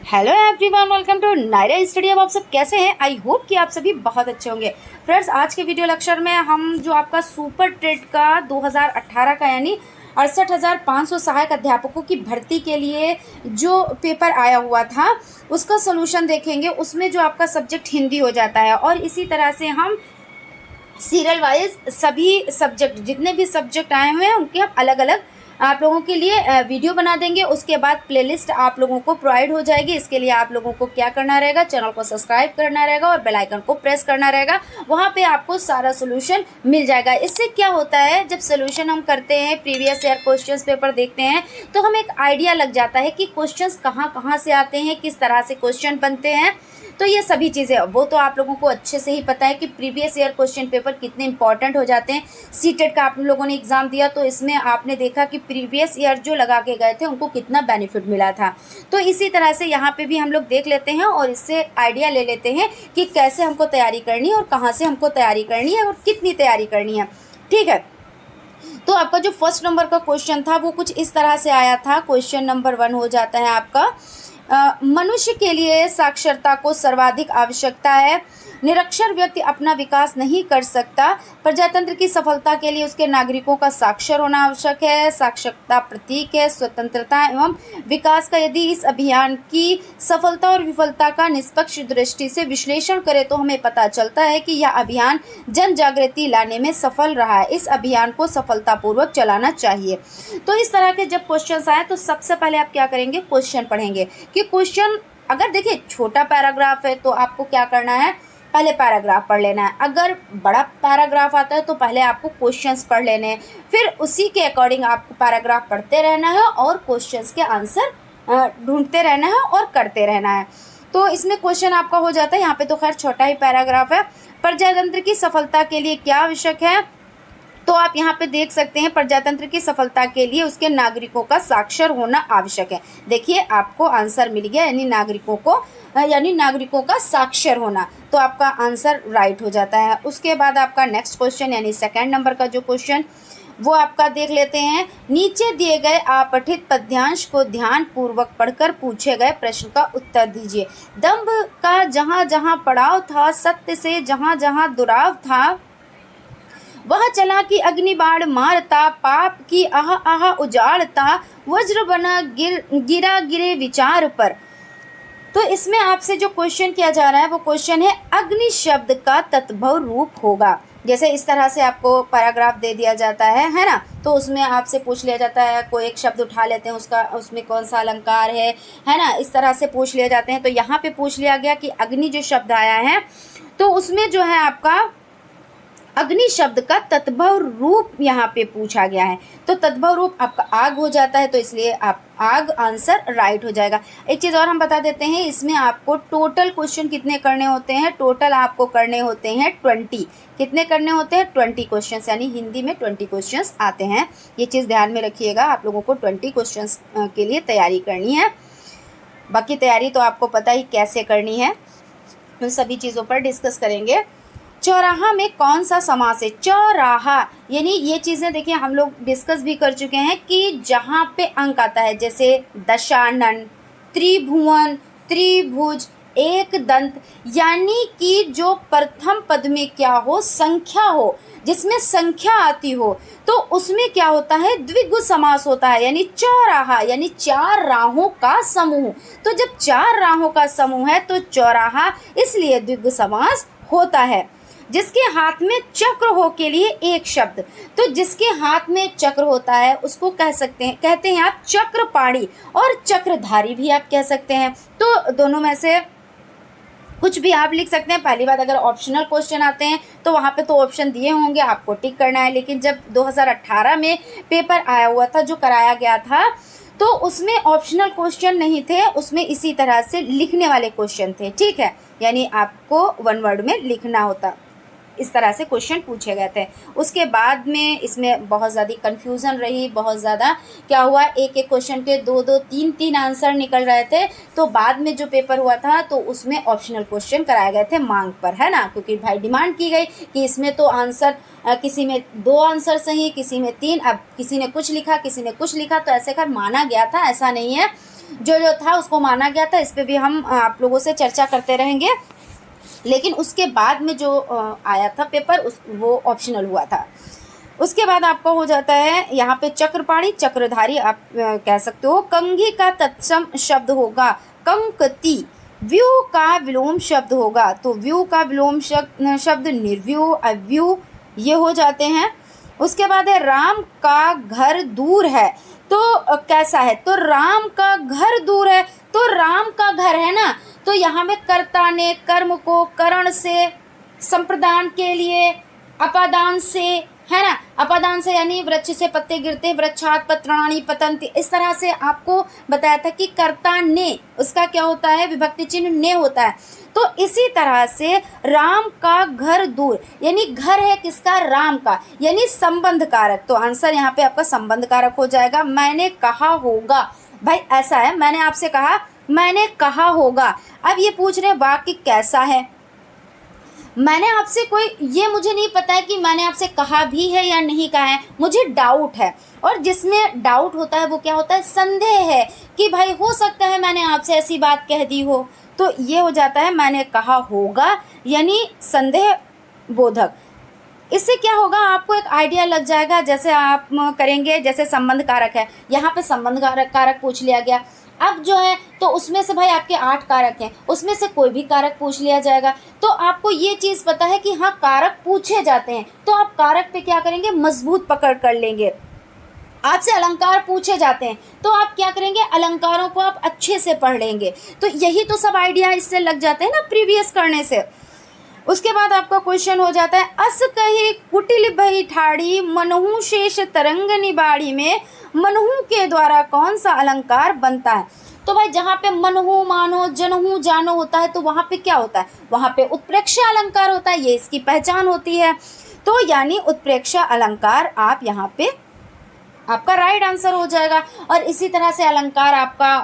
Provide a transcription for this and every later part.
Hello everyone, welcome to Naira study. अब आप सब कैसे हैं? आई होप कि आप सभी बहुत अच्छे होंगे। फ्रेंड्स, आज के वीडियो लेक्चर में हम जो आपका सुपर टेट का 2018 का यानी 68,500 सहायक अध्यापकों की भर्ती के लिए जो पेपर आया हुआ था उसका सोल्यूशन देखेंगे। उसमें जो आपका सब्जेक्ट हिंदी हो जाता है और इसी तरह से हम सीरियल वाइज सभी सब्जेक्ट जितने भी सब्जेक्ट आए हुए हैं उनके हम अलग अलग आप लोगों के लिए वीडियो बना देंगे। उसके बाद प्लेलिस्ट आप लोगों को प्रोवाइड हो जाएगी। इसके लिए आप लोगों को क्या करना रहेगा, चैनल को सब्सक्राइब करना रहेगा और बेल आइकन को प्रेस करना रहेगा। वहाँ पे आपको सारा सोल्यूशन मिल जाएगा। इससे क्या होता है, जब सोल्यूशन हम करते हैं, प्रीवियस ईयर क्वेश्चंस पेपर देखते हैं तो हमें एक आइडिया लग जाता है कि क्वेश्चंस कहाँ कहाँ से आते हैं, किस तरह से क्वेश्चन बनते हैं। तो ये सभी चीज़ें वो तो आप लोगों को अच्छे से ही पता है कि प्रीवियस ईयर क्वेश्चन पेपर कितने इंपॉर्टेंट हो जाते हैं। सीटेट का आप लोगों ने एग्ज़ाम दिया तो इसमें आपने देखा कि प्रीवियस ईयर जो लगा के गए थे उनको कितना बेनिफिट मिला था। तो इसी तरह से यहाँ पे भी हम लोग देख लेते हैं और इससे आइडिया ले लेते हैं कि कैसे हमको तैयारी करनी है और कहाँ से हमको तैयारी करनी है और कितनी तैयारी करनी है। ठीक है, तो आपका जो फर्स्ट नंबर का क्वेश्चन था वो कुछ इस तरह से आया था। क्वेश्चन नंबर 1 हो जाता है आपका, मनुष्य के लिए साक्षरता को सर्वाधिक आवश्यकता है। निरक्षर व्यक्ति अपना विकास नहीं कर सकता। प्रजातंत्र की सफलता के लिए उसके नागरिकों का साक्षर होना आवश्यक है। साक्षरता प्रतीक है स्वतंत्रता एवं विकास का। यदि इस अभियान की सफलता और विफलता का निष्पक्ष दृष्टि से विश्लेषण करें तो हमें पता चलता है कि यह अभियान जन जागृति लाने में सफल रहा है। इस अभियान को सफलतापूर्वक चलाना चाहिए। तो इस तरह के जब क्वेश्चन आए तो सबसे पहले आप क्या करेंगे, क्वेश्चन पढ़ेंगे कि क्वेश्चन अगर देखिए छोटा पैराग्राफ है तो आपको क्या करना है, पहले पैराग्राफ पढ़ लेना है। अगर बड़ा पैराग्राफ आता है तो पहले आपको क्वेश्चंस पढ़ लेने हैं, फिर उसी के अकॉर्डिंग आपको पैराग्राफ पढ़ते रहना है और क्वेश्चंस के आंसर ढूंढते रहना है और करते रहना है। तो इसमें क्वेश्चन आपका हो जाता है, यहाँ पे तो खैर छोटा ही पैराग्राफ है। प्रजातंत्र की सफलता के लिए क्या आवश्यक है, तो आप यहाँ पे देख सकते हैं प्रजातंत्र की सफलता के लिए उसके नागरिकों का साक्षर होना आवश्यक है। देखिए आपको आंसर मिल गया, यानी नागरिकों का साक्षर होना, तो आपका आंसर राइट हो जाता है। उसके बाद आपका नेक्स्ट क्वेश्चन यानी सेकंड नंबर का जो क्वेश्चन वो आपका देख लेते हैं। नीचे दिए गए अपठित पद्यांश को ध्यान पूर्वक पढ़कर पूछे गए प्रश्न का उत्तर दीजिए। दंभ का जहाँ जहाँ पड़ाव था, सत्य से जहाँ जहाँ दुराव था, वह चला कि अग्नि बाण मारता, पाप की आह आह उजाड़ता, वज्र बना गिरा गिरे विचार पर। तो इसमें आपसे जो क्वेश्चन किया जा रहा है वो क्वेश्चन है अग्नि शब्द का तद्भव रूप होगा। जैसे इस तरह से आपको पैराग्राफ दे दिया जाता है ना, तो उसमें आपसे पूछ लिया जाता है, कोई एक शब्द उठा लेते हैं, उसमें कौन सा अलंकार है ना, इस तरह से पूछ लिए जाते हैं। तो यहाँ पे पूछ लिया गया कि अग्नि जो शब्द आया है तो उसमें जो है आपका अग्नि शब्द का तद्भव रूप यहाँ पे पूछा गया है। तो तद्भव रूप आपका आग हो जाता है, तो इसलिए आप आग आंसर राइट हो जाएगा। एक चीज़ और हम बता देते हैं, इसमें आपको टोटल क्वेश्चन कितने करने होते हैं, टोटल आपको करने होते हैं 20। कितने करने होते हैं, 20 क्वेश्चन, यानी हिंदी में 20 क्वेश्चन आते हैं। ये चीज़ ध्यान में रखिएगा, आप लोगों को 20 क्वेश्चन के लिए तैयारी करनी है। बाकी तैयारी तो आपको पता ही कैसे करनी है, उन सभी चीज़ों पर डिस्कस करेंगे। चौराहा में कौन सा समास है, चौराहा यानी ये चीज़ें देखिए हम लोग डिस्कस भी कर चुके हैं कि जहाँ पे अंक आता है, जैसे दशानन, त्रिभुवन, त्रिभुज, एक दंत, यानी कि जो प्रथम पद में क्या हो, संख्या हो, जिसमें संख्या आती हो तो उसमें क्या होता है, द्विगु समास होता है। यानी चौराहा यानी 4 राहों का समूह। तो जब 4 राहों का समूह है तो चौराहा इसलिए द्विगु समास होता है। जिसके हाथ में चक्र हो के लिए एक शब्द, तो जिसके हाथ में चक्र होता है उसको कहते हैं आप चक्रपाणी, और चक्रधारी भी आप कह सकते हैं। तो दोनों में से कुछ भी आप लिख सकते हैं। पहली बात, अगर ऑप्शनल क्वेश्चन आते हैं तो वहाँ पे तो ऑप्शन दिए होंगे, आपको टिक करना है। लेकिन जब 2018 में पेपर आया हुआ था जो कराया गया था तो उसमें ऑप्शनल क्वेश्चन नहीं थे, उसमें इसी तरह से लिखने वाले क्वेश्चन थे। ठीक है, यानी आपको 1 वर्ड में लिखना होता, इस तरह से क्वेश्चन पूछे गए थे। उसके बाद में इसमें बहुत ज़्यादा कन्फ्यूज़न रही, बहुत ज़्यादा क्या हुआ, एक एक क्वेश्चन के 2-2, 3-3 आंसर निकल रहे थे। तो बाद में जो पेपर हुआ था तो उसमें ऑप्शनल क्वेश्चन कराए गए थे मांग पर, है ना, क्योंकि भाई डिमांड की गई कि इसमें तो आंसर किसी में 2 आंसर सही, किसी में 3, अब किसी ने कुछ लिखा किसी ने कुछ लिखा, तो ऐसे कर माना गया था, ऐसा नहीं है। जो जो था उसको माना गया था। इस पे भी हम आप लोगों से चर्चा करते रहेंगे। लेकिन उसके बाद में जो आया था पेपर वो ऑप्शनल हुआ था। उसके बाद आपका हो जाता है यहाँ पे चक्रपाणी, चक्रधारी आप कह सकते हो। कंघी का तत्सम शब्द होगा कंकती। व्यू का विलोम शब्द होगा, तो व्यू का विलोम शब्द निर्व्यू, अव्यू ये हो जाते हैं। उसके बाद है राम का घर दूर है, तो कैसा है, तो राम का घर दूर है, तो राम का घर है ना, तो यहाँ में कर्ता ने कर्म को करण से, संप्रदान के लिए अपादान से, है ना, अपादान से यानी वृक्ष से पत्ते गिरते, वृक्षात पत्राणि पतंति, इस तरह से आपको बताया था कि कर्ता ने, उसका क्या होता है, विभक्ति चिन्ह ने होता है। तो इसी तरह से राम का घर दूर यानी घर है किसका, राम का, यानी संबंध कारक। तो आंसर यहाँ पे आपका संबंध कारक हो जाएगा। मैंने कहा होगा, भाई ऐसा है, मैंने आपसे कहा, मैंने कहा होगा। अब ये पूछ रहे वाक्य कैसा है, मैंने आपसे कोई, ये मुझे नहीं पता है कि मैंने आपसे कहा भी है या नहीं कहा है, मुझे डाउट है। और जिसमें डाउट होता है वो क्या होता है, संदेह है कि भाई हो सकता है मैंने आपसे ऐसी बात कह दी हो, तो ये हो जाता है मैंने कहा होगा, यानी संदेह बोधक। इससे क्या होगा, आपको एक आइडिया लग जाएगा। जैसे आप करेंगे, जैसे संबंध कारक है, यहाँ पे संबंध कारक पूछ लिया गया। अब जो है तो उसमें से भाई आपके 8 कारक हैं, उसमें से कोई भी कारक पूछ लिया जाएगा। तो आपको ये चीज़ पता है कि हाँ कारक पूछे जाते हैं, तो आप कारक पे क्या करेंगे, मजबूत पकड़ कर लेंगे। आपसे अलंकार पूछे जाते हैं तो आप क्या करेंगे, अलंकारों को आप अच्छे से पढ़ लेंगे। तो यही तो सब आइडिया इससे लग जाते हैं ना प्रीवियस करने से। उसके बाद आपका क्वेश्चन हो जाता है, अस कही कुटिल भई ठाड़ी मनहु शेष तरंग निबाड़ी में मनहु के द्वारा कौन सा अलंकार बनता है। तो भाई जहाँ पे मनहु, मानो, जनहु, जानो होता है तो वहाँ पे क्या होता है, वहाँ पे उत्प्रेक्षा अलंकार होता है, ये इसकी पहचान होती है। तो यानी उत्प्रेक्षा अलंकार आप यहाँ पे आपका राइट आंसर हो जाएगा। और इसी तरह से अलंकार आपका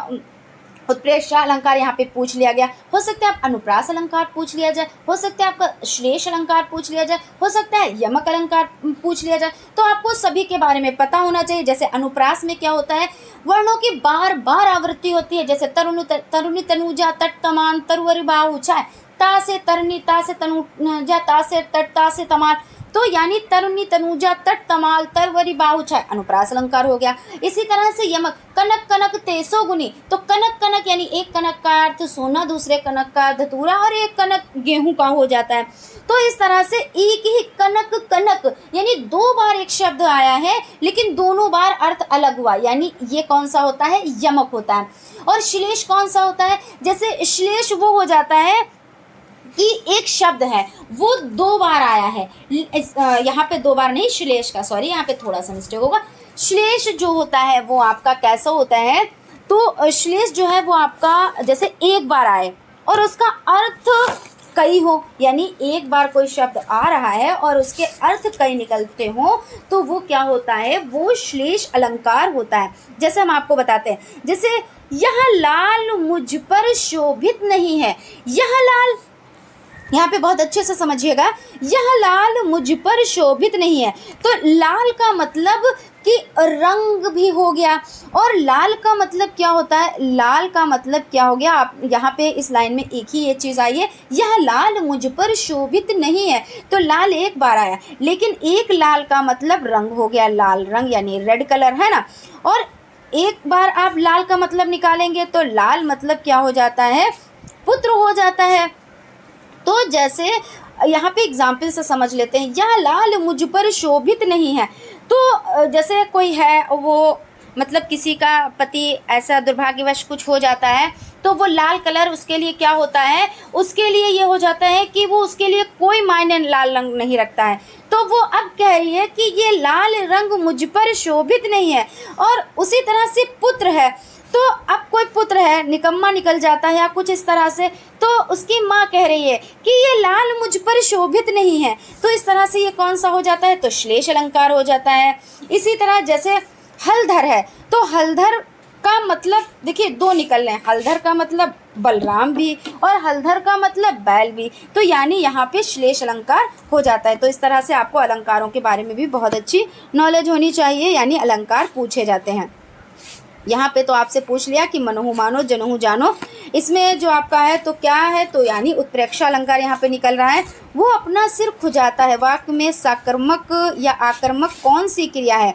उत्प्रेक्षा अलंकार यहाँ पे पूछ लिया गया। हो सकता है आप अनुप्रास अलंकार पूछ लिया जाए, हो सकता है आपका श्लेष अलंकार पूछ लिया जाए, हो सकता है यमक अलंकार पूछ लिया जाए। तो आपको सभी के बारे में पता होना चाहिए। जैसे अनुप्रास में क्या होता है, वर्णों की बार बार आवृत्ति होती है। जैसे तरुणी तनुजा तट तमान तरुवर बाहु छाय, ता से तरनी, ता से तनुजा, ता से तट, ता से तमाल, तो यानी तरुणी तनुजा तट तमाल तरवरी बाहु छाय, अनुप्रास अलंकार हो गया। इसी तरह से यमक, कनक कनक तेसो गुनी, तो कनक कनक यानी एक कनक का अर्थ सोना, दूसरे कनक का धतूरा और एक कनक गेहूं का हो जाता है। तो इस तरह से एक ही कनक कनक यानी 2 बार एक शब्द आया है, लेकिन दोनों बार अर्थ अलग हुआ, यानी ये कौन सा होता है, यमक होता है। और श्लेष कौन सा होता है, जैसे श्लेष वो हो जाता है कि एक शब्द है वो 2 बार आया है, यहाँ पे 2 बार नहीं, श्लेष का, सॉरी यहाँ पे थोड़ा सा मिस्टेक होगा। श्लेष जो होता है वो आपका कैसा होता है, तो श्लेष जो है वो आपका जैसे एक बार आए और उसका अर्थ कई हो, यानी एक बार कोई शब्द आ रहा है और उसके अर्थ कई निकलते हो, तो वो क्या होता है, वो श्लेष अलंकार होता है। जैसे हम आपको बताते हैं, जैसे यह लाल मुझ पर शोभित नहीं है, यह लाल, यहाँ पे बहुत अच्छे से समझिएगा, यह लाल मुझ पर शोभित नहीं है, तो लाल का मतलब कि रंग भी हो गया। और लाल का मतलब क्या होता है, लाल का मतलब क्या हो गया, आप यहाँ पे इस लाइन में एक ही ये चीज़ आई है, यह लाल मुझ पर शोभित नहीं है, तो लाल एक बार आया, लेकिन एक लाल का मतलब रंग हो गया, लाल रंग यानी रेड कलर, है ना। और एक बार आप लाल का मतलब निकालेंगे तो लाल मतलब क्या हो जाता है, पुत्र हो जाता है। तो जैसे यहाँ पे एग्जाम्पल से समझ लेते हैं, यह लाल मुझ पर शोभित नहीं है, तो जैसे कोई है वो मतलब किसी का पति ऐसा दुर्भाग्यवश कुछ हो जाता है, तो वो लाल कलर उसके लिए क्या होता है, उसके लिए ये हो जाता है कि वो उसके लिए कोई मायने लाल रंग नहीं रखता है। तो वो अब कह रही है कि ये लाल रंग मुझ पर शोभित नहीं है। और उसी तरह से पुत्र है, तो अब कोई पुत्र है निकम्मा निकल जाता है या कुछ इस तरह से, तो उसकी माँ कह रही है कि ये लाल मुझ पर शोभित नहीं है, तो इस तरह से ये कौन सा हो जाता है, तो श्लेष अलंकार हो जाता है। इसी तरह जैसे हलधर है, तो हलधर का मतलब देखिए 2 निकल रहे हैं, हलधर का मतलब बलराम भी और हलधर का मतलब बैल भी, तो यानी यहाँ पे श्लेष अलंकार हो जाता है। तो इस तरह से आपको अलंकारों के बारे में भी बहुत अच्छी नॉलेज होनी चाहिए, यानी अलंकार पूछे जाते हैं। यहाँ पे तो आपसे पूछ लिया कि मनहु मानो जनहु जानो, इसमें जो आपका है तो क्या है, तो यानी उत्प्रेक्षा अलंकार यहाँ पे निकल रहा है। वो अपना सिर खुजाता है, वाक्य में साकर्मक या आकर्मक कौन सी क्रिया है,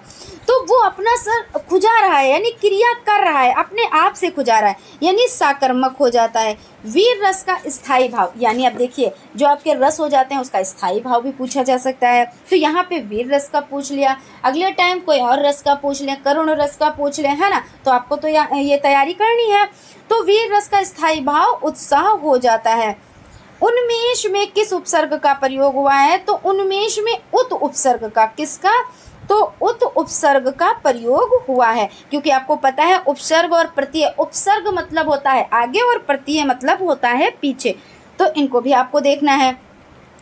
तो वो अपना सर खुजा रहा है, यानी क्रिया कर रहा है, अपने आप से खुजा रहा है, यानी साकर्मक हो जाता है। वीर रस का स्थायी भाव, यानी अब देखिए जो आपके रस हो जाते हैं उसका स्थायी भाव भी पूछा जा सकता है। तो यहाँ पे वीर रस का पूछ लिया, अगले टाइम कोई और रस का पूछ लें, करुण रस का पूछ लें, है ना, तो आपको तो ये तैयारी करनी है। तो वीर रस का स्थायी भाव उत्साह हो जाता है। उन्मेष में किस उपसर्ग का प्रयोग हुआ है, तो उन्मेष में उत उपसर्ग का, किसका, तो उत उपसर्ग का प्रयोग हुआ है, क्योंकि आपको पता है उपसर्ग और प्रत्यय, उपसर्ग मतलब होता है आगे और प्रत्यय मतलब होता है पीछे, तो इनको भी आपको देखना है।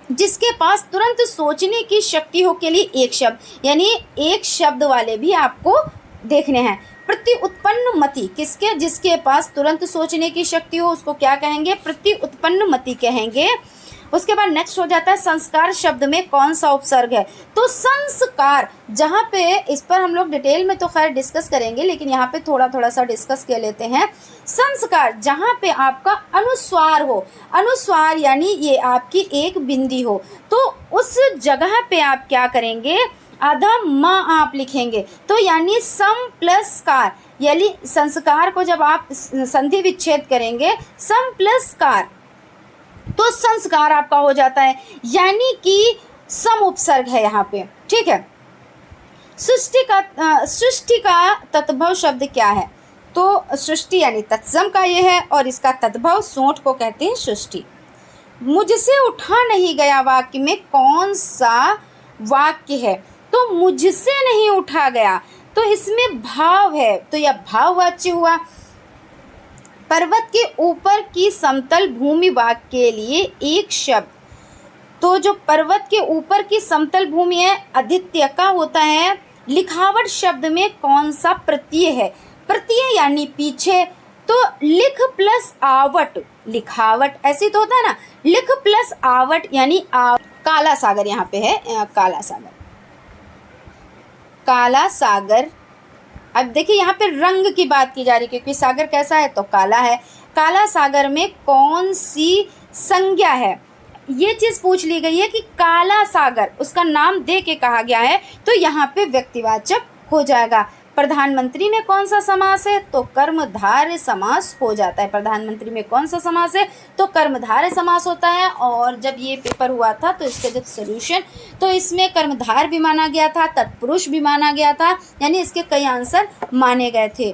जिसके पास तुरंत सोचने की शक्ति हो के लिए एक शब्द, यानी एक शब्द वाले भी आपको देखने हैं। प्रति उत्पन्न मति, किसके, जिसके पास तुरंत सोचने की शक्ति हो उसको क्या कहेंगे, प्रति उत्पन्न मति कहेंगे। उसके बाद नेक्स्ट हो जाता है संस्कार शब्द में कौन सा उपसर्ग है, तो संस्कार, जहाँ पे इस पर हम लोग डिटेल में तो खैर डिस्कस करेंगे, लेकिन यहाँ पे थोड़ा थोड़ा सा डिस्कस कर लेते हैं। संस्कार जहाँ पे आपका अनुस्वार हो, अनुस्वार यानी ये आपकी एक बिंदी हो, तो उस जगह पे आप क्या करेंगे, आधा माँ आप लिखेंगे, तो यानी सम प्लस कार, यानी संस्कार को जब आप संधि विच्छेद करेंगे सम प्लस कार, तो संस्कार आपका हो जाता है, यानी कि सम उपसर्ग है यहाँ पे, ठीक है। सृष्टि का तद्भव शब्द क्या है, तो सृष्टि यानी तत्सम का ये है, और इसका तद्भव सोंठ को कहते हैं सृष्टि। मुझसे उठा नहीं गया वाक्य में कौन सा वाक्य है, तो मुझसे नहीं उठा गया, तो इसमें भाव है, तो यह भाववाच्य हुआ। पर्वत के ऊपर की समतल भूमि वाक्य के लिए एक शब्द, तो जो पर्वत के ऊपर की समतल भूमि है आदित्य का होता है। लिखावट शब्द में कौन सा प्रत्यय है, प्रत्यय यानी पीछे, तो लिख प्लस आवट, लिखावट ऐसे तो होता है ना, लिख प्लस आवट यानी काला सागर यहाँ पे है, काला सागर, काला सागर। अब देखिए यहाँ पे रंग की बात की जा रही है, क्योंकि सागर कैसा है, तो काला है। काला सागर में कौन सी संज्ञा है, ये चीज़ पूछ ली गई है कि काला सागर उसका नाम दे के कहा गया है, तो यहाँ पे व्यक्तिवाचक हो जाएगा। प्रधानमंत्री में कौन सा समास है, तो कर्मधारय समास हो जाता है। प्रधानमंत्री में कौन सा समास है, तो कर्मधारय समास होता है। और जब ये पेपर हुआ था तो इसका जब सोल्यूशन, तो इसमें कर्मधार भी माना गया था, तत्पुरुष भी माना गया था, यानी इसके कई आंसर माने गए थे।